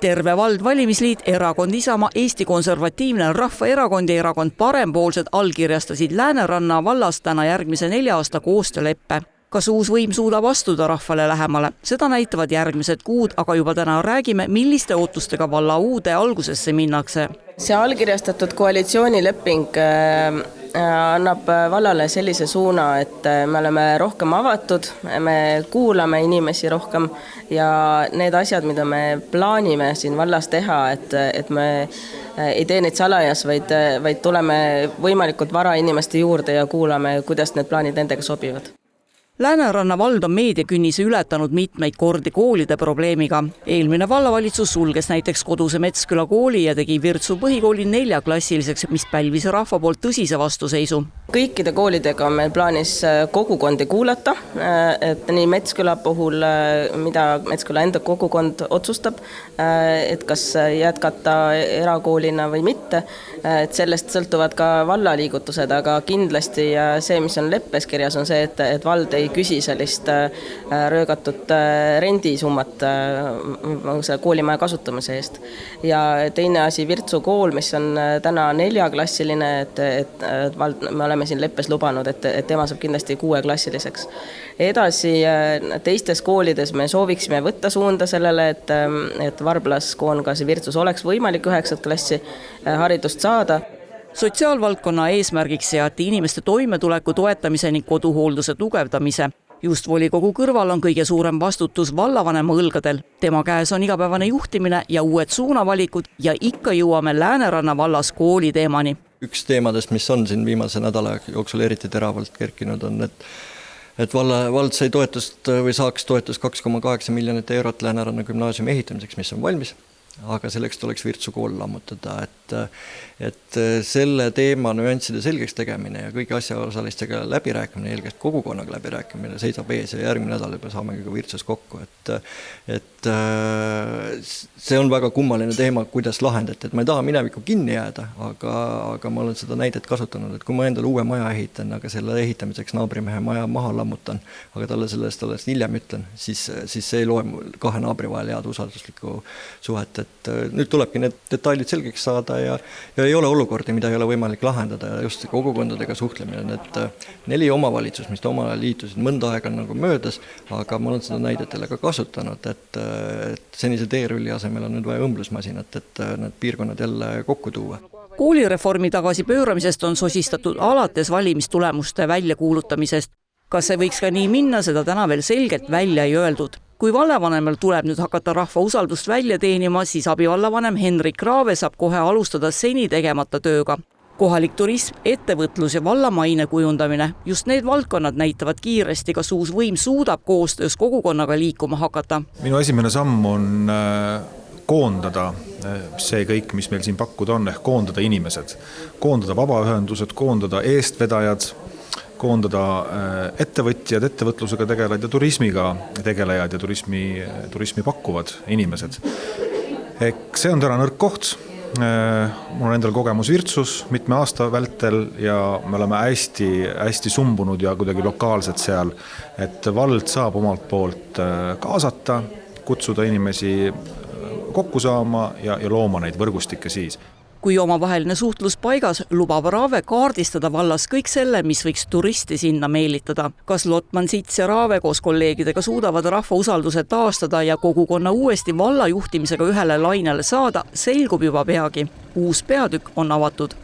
Terve vald, valimisliit, erakond Isamaa, Eesti Konservatiivne Rahvaerakond ja erakond Parempoolsed allkirjastasid Lääneranna vallas täna järgmise 4 aasta koostööleppe. Kas uus võim suudab astuda rahvale lähemale? Seda näitavad järgmised kuud, aga juba täna räägime, milliste ootustega valla uude algusesse minnakse. See allkirjastatud koalitsioonileping annab vallale sellise suuna, et me oleme rohkem avatud, me kuulame inimesi rohkem ja need asjad, mida me plaanime siin vallas teha, et me ei tee neid salajas, vaid tuleme võimalikult vara inimeste juurde ja kuulame, kuidas need plaanid nendega sobivad. Lääneranna vald on meediakünnise ületanud mitmeid kordi koolide probleemiga. Eelmine vallavalitsus sulges näiteks koduse Metsküla kooli ja tegi Virtsu põhikooli 4-klassiliseks, mis pälvis rahva poolt tõsise vastuseisu. Kõikide koolidega on meil plaanis kogukondi kuulata, et nii Metsküla puhul, mida Metsküla enda kogukond otsustab, et kas jätkata erakoolina või mitte, et sellest sõltuvad ka vallaliigutused, aga kindlasti see, mis on leppes kirjas, on see, et vald ei küsi sellist röögatud rendisummat selle koolimaja kasutamise eest. Ja teine asi, Virtsu kool, mis on täna 4-klassiline, et me oleme siin leppes lubanud, et tema saab kindlasti 6-klassiliseks. Edasi teistes koolides me sooviksime võtta suunda sellele, et Varblas, Koongas ja Virtsus oleks võimalik 9. klassi haridust saada. Sotsiaalvaldkonna eesmärgiks seati inimeste toimetuleku toetamise ning koduhoolduse tugevdamise. Just volikogu kõrval on kõige suurem vastutus vallavanema õlgadel. Tema käes on igapäevane juhtimine ja uued suunavalikud ja ikka jõuame Lääneranna vallas kooli teemani. Üks teemadest, mis on siin viimase nädala jooksul eriti teravalt kerkinud, on, et vald sai toetust või saaks toetust 2,8 miljonit eurot Lääneranna gümnaasiumi ehitamiseks, mis on valmis. Aga selleks tuleks Virtsu kool lammutada, et selle teema nüansside selgeks tegemine ja kõigi asjaosalistega läbirääkimine, eelkõige kogukonnaga läbirääkimine seisab ees ja järgmine nädal juba saamegi ka Virtsus kokku, et see on väga kummaline teema, kuidas lahendati, et ma ei taha minevikku kinni jääda, aga ma olen seda näidet kasutanud, et kui ma endale uue maja ehitan, aga selle ehitamiseks naabrimehe maja maha lammutan, aga talle sellest alles hiljem ütlen, siis see ei loe kahe naabri vahel head usalduslikku suhet, et nüüd tulebki need detailid selgeks saada ja ei ole olukordi, mida ei ole võimalik lahendada ja just kogukondadega suhtlemine. Need 4 omavalitsus, mis omal ajal liitusid, mõnda aega on nagu möödas, aga ma olen seda näidetele ka kasutanud, et senise teerülli asemel on nüüd vaja õmblusmasinat, et need piirkonnad jälle kokku tuua. Koolireformi tagasipööramisest on sosistatud alates valimistulemuste väljakuulutamisest. Kas see võiks ka nii minna, seda täna veel selgelt välja ei öeldud. Kui vallavanemal tuleb nüüd hakata rahva usaldust välja teenima, siis abivallavanem Henrik Raave saab kohe alustada seni tegemata tööga. Kohalik turism, ettevõtlus ja vallamaine kujundamine. Just need valdkonnad näitavad kiiresti, kas uus võim suudab koostöös kogukonnaga liikuma hakata. Minu esimene samm on koondada see kõik, mis meil siin pakkuda on, ehk koondada inimesed. Koondada vabaühendused, koondada eestvedajad, koondada ettevõtjad, ettevõtlusega tegelejad ja turismiga tegelejad ja turismi pakkuvad inimesed. See on täna nõrk koht. Mul on endal kogemus Virtsus mitme aasta vältel ja me oleme hästi sumbunud ja kuidagi lokaalsed seal, et vald saab omalt poolt kaasata, kutsuda inimesi kokku saama ja looma neid võrgustikke siis. Kui omavaheline suhtlus paigas, lubab Raave kaardistada vallas kõik selle, mis võiks turisti sinna meelitada. Kas Lotman, Sits ja Raave koos kolleegidega suudavad rahva usalduse taastada ja kogukonna uuesti valla juhtimisega ühele lainele saada, selgub juba peagi. Uus peatükk on avatud.